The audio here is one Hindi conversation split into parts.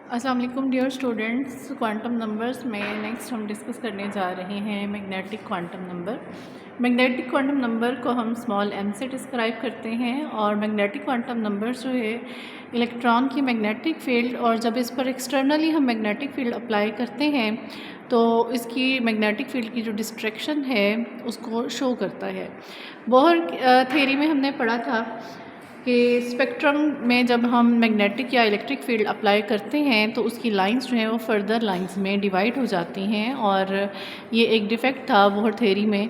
अस्सलाम वालेकुम डियर स्टूडेंट्स। क्वांटम नंबर्स में नेक्स्ट हम डिस्कस करने जा रहे हैं magnetic quantum number. Magnetic quantum number को हम स्मॉल m से डिस्क्राइब करते हैं और मैग्नेटिक क्वांटम नंबर जो है इलेक्ट्रॉन की मैग्नेटिक फील्ड, और जब इस पर एक्सटर्नली हम मैग्नेटिक फील्ड अप्लाई करते हैं तो इसकी मैग्नेटिक फील्ड की जो डिस्ट्रैक्शन है उसको शो करता है। बोहर थ्योरी में हमने पढ़ा था कि स्पेक्ट्रम में जब हम मैग्नेटिक या इलेक्ट्रिक फील्ड अप्लाई करते हैं तो उसकी लाइंस जो हैं वो फर्दर लाइंस में डिवाइड हो जाती हैं, और ये एक डिफेक्ट था बोहर थ्योरी में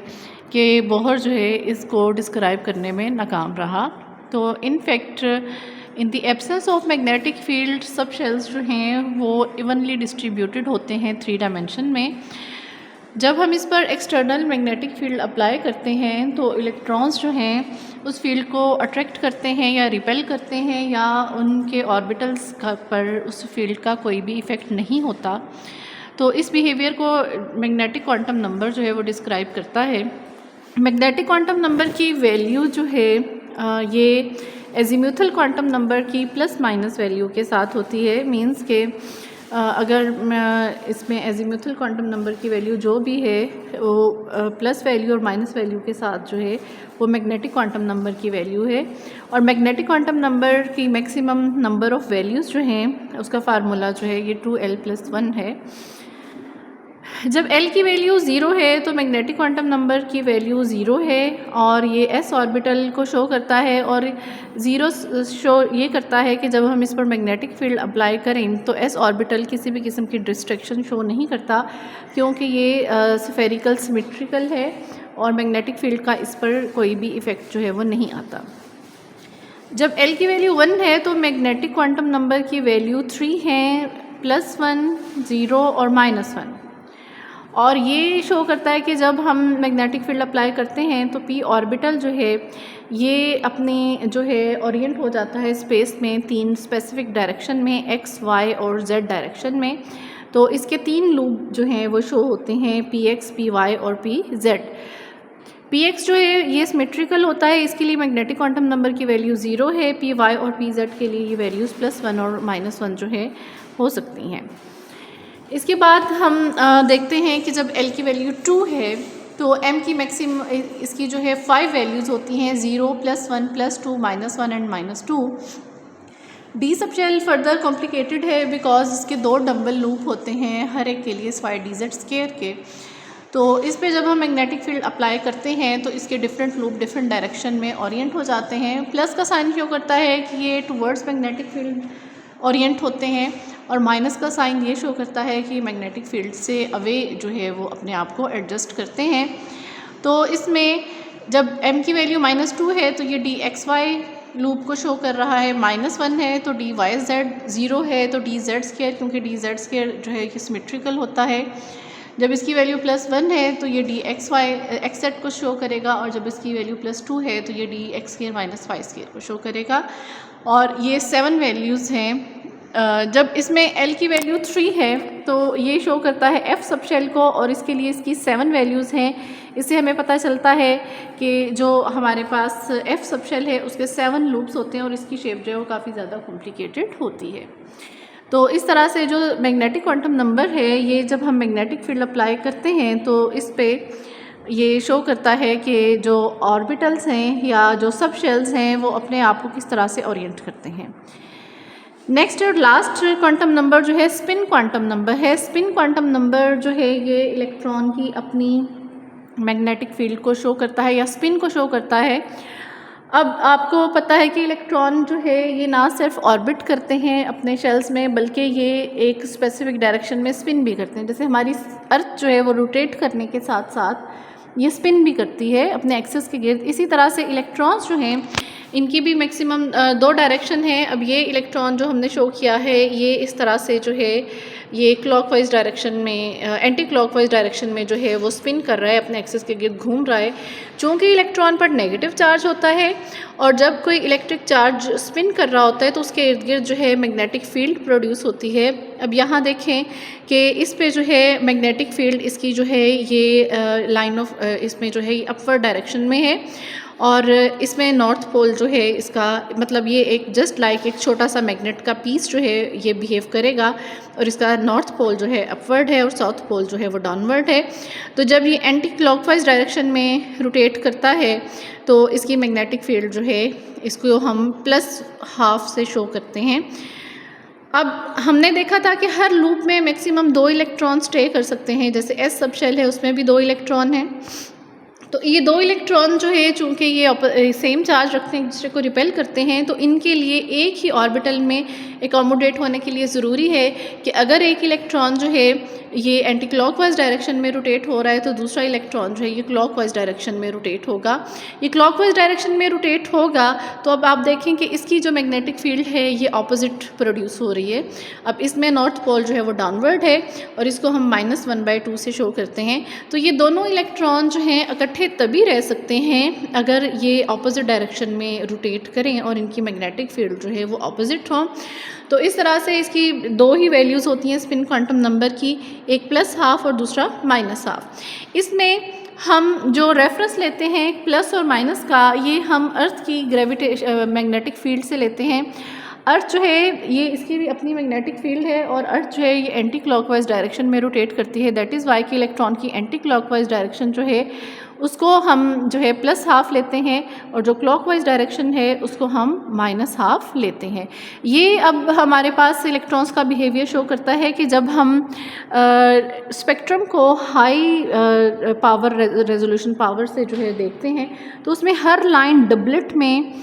कि बोहर जो है इसको डिस्क्राइब करने में नाकाम रहा। तो in fact in the absence of magnetic field सब शेल्स जो हैं वो इवनली डिस्ट्रीब्यूटेड होते हैं 3 डायमेंशन में। जब हम इस पर एक्सटर्नल मैग्नेटिक फील्ड अप्लाई करते हैं तो इलेक्ट्रॉन्स जो हैं उस फील्ड को अट्रैक्ट करते हैं या रिपेल करते हैं, या उनके ऑर्बिटल्स पर उस फील्ड का कोई भी इफ़ेक्ट नहीं होता। तो इस बिहेवियर को मैग्नेटिक क्वांटम नंबर जो है वो डिस्क्राइब करता है। मैग्नेटिक क्वांटम नंबर की वैल्यू जो है ये एजीम्यूथल क्वांटम नंबर की प्लस माइनस वैल्यू के साथ होती है। मींस के अगर इसमें एजीम्यूथल क्वांटम नंबर की वैल्यू जो भी है वो प्लस वैल्यू और माइनस वैल्यू के साथ जो है वो मैग्नेटिक क्वांटम नंबर की वैल्यू है। और मैग्नेटिक क्वांटम नंबर की मैक्सिमम नंबर ऑफ़ वैल्यूज़ जो हैं उसका फार्मूला जो है ये 2l+1 है। जब l की वैल्यू 0 है तो मैग्नेटिक क्वांटम नंबर की वैल्यू 0 है, और ये s ऑर्बिटल को शो करता है। और 0 शो ये करता है कि जब हम इस पर मैग्नेटिक फील्ड अप्लाई करें तो s ऑर्बिटल किसी भी किस्म की डिस्ट्रैक्शन शो नहीं करता, क्योंकि ये स्फेरिकल सिमेट्रिकल है और मैग्नेटिक फील्ड का इस पर कोई भी इफ़ेक्ट जो है वो नहीं आता। जब l की वैल्यू 1 है तो मैग्नेटिक क्वांटम नंबर की वैल्यू 3 है, +1, 0 और -1। और ये शो करता है कि जब हम मैग्नेटिक फील्ड अप्लाई करते हैं तो p ऑर्बिटल जो है ये अपनी जो है ओरिएंट हो जाता है स्पेस में 3 स्पेसिफिक डायरेक्शन में, x, y और z डायरेक्शन में। तो इसके 3 लूप जो हैं वो शो होते हैं, px, py और pz। px जो है ये सिमेट्रिकल होता है, इसके लिए मैग्नेटिक क्वांटम नंबर की वैल्यू 0 है। py और pz के लिए ये वैल्यूज़ +1 और -1 जो है हो सकती हैं। इसके बाद हम देखते हैं कि जब l की वैल्यू 2 है तो m की मैक्सिमम इसकी जो है 5 वैल्यूज़ होती हैं, 0, +1, +2, -1 and -2। D sub shell further complicated है बिकॉज इसके 2 डबल लूप होते हैं हर एक के लिए /dz² के। तो इस पे जब हम मैग्नेटिक फील्ड अप्लाई करते हैं तो इसके डिफरेंट लूप डिफरेंट डायरेक्शन में ओरिएंट हो जाते हैं। प्लस का साइन शो करता है कि ये टुवर्ड्स मैग्नेटिक फील्ड ओरिएंट होते हैं, और माइनस का साइन ये शो करता है कि मैग्नेटिक फील्ड से अवे जो है वो अपने आप को एडजस्ट करते हैं। तो इसमें जब m की वैल्यू -2 है तो ये dxy लूप को शो कर रहा है, -1 है तो dyz, 0 है तो dz², क्योंकि dz² जो है कि सिमेट्रिकल होता है। जब इसकी वैल्यू +1 है तो ये dxy xz को शो करेगा, और जब इसकी वैल्यू +2 है तो ये dx² -y² को शो करेगा। और ये 7 वैल्यूज़ हैं। जब इसमें l की वैल्यू 3 है तो ये शो करता है f सब शेल को, और इसके लिए इसकी 7 वैल्यूज़ हैं। इससे हमें पता चलता है कि जो हमारे पास f सब शेल है उसके 7 लूप्स होते हैं, और इसकी शेप जो है वो काफ़ी ज़्यादा कॉम्प्लिकेटेड होती है। तो इस तरह से जो मैग्नेटिक क्वांटम नंबर है ये जब हम मैग्नेटिक फील्ड अप्लाई करते हैं तो इस पे ये शो करता है कि जो ऑर्बिटल्स हैं या जो सब शेल्स हैं वो अपने आप को किस तरह से ओरिएंट करते हैं। नेक्स्ट और लास्ट क्वांटम नंबर जो है स्पिन क्वांटम नंबर है। स्पिन क्वांटम नंबर जो है ये इलेक्ट्रॉन की अपनी मैग्नेटिक फील्ड को शो करता है या स्पिन को शो करता है। अब आपको पता है कि इलेक्ट्रॉन जो है ये ना सिर्फ ऑर्बिट करते हैं अपने शेल्स में, बल्कि ये एक स्पेसिफिक डायरेक्शन में स्पिन भी करते हैं। जैसे हमारी अर्थ जो है वो रोटेट करने के साथ साथ ये स्पिन भी करती है अपने एक्सिस के गिर्द। इसी तरह से इलेक्ट्रॉन्स जो हैं इनकी भी मैक्सिमम 2 डायरेक्शन है। अब ये इलेक्ट्रॉन जो हमने शो किया है ये इस तरह से जो है ये क्लॉकवाइज डायरेक्शन में एंटी क्लॉकवाइज डायरेक्शन में जो है वो स्पिन कर रहा है, अपने एक्सिस के गिर्द घूम रहा है। चूँकि इलेक्ट्रॉन पर नेगेटिव चार्ज होता है और जब कोई इलेक्ट्रिक चार्ज स्पिन कर रहा होता है तो उसके इर्द गिर्द जो है मैग्नेटिक फील्ड प्रोड्यूस होती है। अब यहाँ देखें कि इस पे जो है मैग्नेटिक फील्ड इसकी जो है ये लाइन ऑफ इसमें जो है अपवर्ड डायरेक्शन में है, और इसमें नॉर्थ पोल जो है इसका मतलब ये एक जस्ट लाइक एक छोटा सा मैग्नेट का पीस जो है ये बिहेव करेगा, और इसका नॉर्थ पोल जो है अपवर्ड है और साउथ पोल जो है वो डाउनवर्ड है। तो जब ये एंटी क्लॉकवाइज डायरेक्शन में रोटेट करता है तो इसकी मैग्नेटिक फील्ड जो है इसको हम +½ से शो करते हैं। अब हमने देखा था कि हर लूप में मैक्सिमम 2 इलेक्ट्रॉन स्टे कर सकते हैं, जैसे एस सब शेल है उसमें भी 2 इलेक्ट्रॉन हैं। तो ये 2 इलेक्ट्रॉन जो है चूँकि ये सेम चार्ज रखते हैं, एक दूसरे को रिपेल करते हैं, तो इनके लिए एक ही ऑर्बिटल में एकोमोडेट होने के लिए ज़रूरी है कि अगर एक इलेक्ट्रॉन जो है ये एंटी क्लॉकवाइज डायरेक्शन में रोटेट हो रहा है तो दूसरा इलेक्ट्रॉन जो है ये क्लॉकवाइज डायरेक्शन में रोटेट होगा। ये क्लॉकवाइज डायरेक्शन में रोटेट होगा तो अब आप देखें कि इसकी जो मैग्नेटिक फील्ड है ये ऑपोजिट प्रोड्यूस हो रही है। अब इसमें नॉर्थ पोल जो है वो डाउनवर्ड है और इसको हम -1/2 से शो करते हैं। तो ये दोनों इलेक्ट्रॉन जो हैं इकट्ठे तभी रह सकते हैं अगर ये ऑपोजिट डायरेक्शन में रोटेट करें और इनकी मैग्नेटिक फील्ड जो है वो ऑपोजिट हो। तो इस तरह से इसकी 2 ही वैल्यूज़ होती हैं स्पिन क्वांटम नंबर की, एक +½ और दूसरा -½ इसमें हम जो रेफरेंस लेते हैं प्लस और माइनस का, ये हम अर्थ की मैग्नेटिक फील्ड से लेते हैं। अर्थ जो है ये इसकी भी अपनी मैग्नेटिक फील्ड है और अर्थ जो है ये एंटी क्लॉकवाइज डायरेक्शन में रोटेट करती है। दैट इज़ वाई कि इलेक्ट्रॉन की एंटी क्लॉकवाइज डायरेक्शन जो है उसको हम जो है +½ लेते हैं और जो क्लॉकवाइज डायरेक्शन है उसको हम -½ लेते हैं। ये अब हमारे पास इलेक्ट्रॉन्स का बिहेवियर शो करता है कि जब हम स्पेक्ट्रम को हाई पावर रेजोल्यूशन पावर से जो है देखते हैं तो उसमें हर लाइन डबलेट में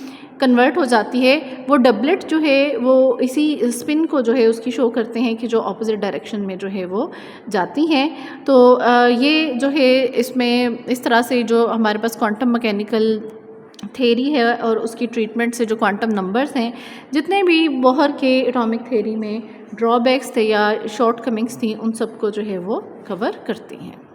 कन्वर्ट हो जाती है। वो डबलेट जो है वो इसी स्पिन को जो है उसकी शो करते हैं कि जो ऑपोजिट डायरेक्शन में जो है वो जाती हैं। तो ये जो है इसमें इस तरह से जो हमारे पास क्वांटम मैकेनिकल थेरी है और उसकी ट्रीटमेंट से जो क्वांटम नंबर्स हैं, जितने भी बोहर के एटॉमिक थेरी में ड्रॉबैक्स थे या शॉर्ट कमिंग्स थी, उन सबको जो है वो कवर करती हैं।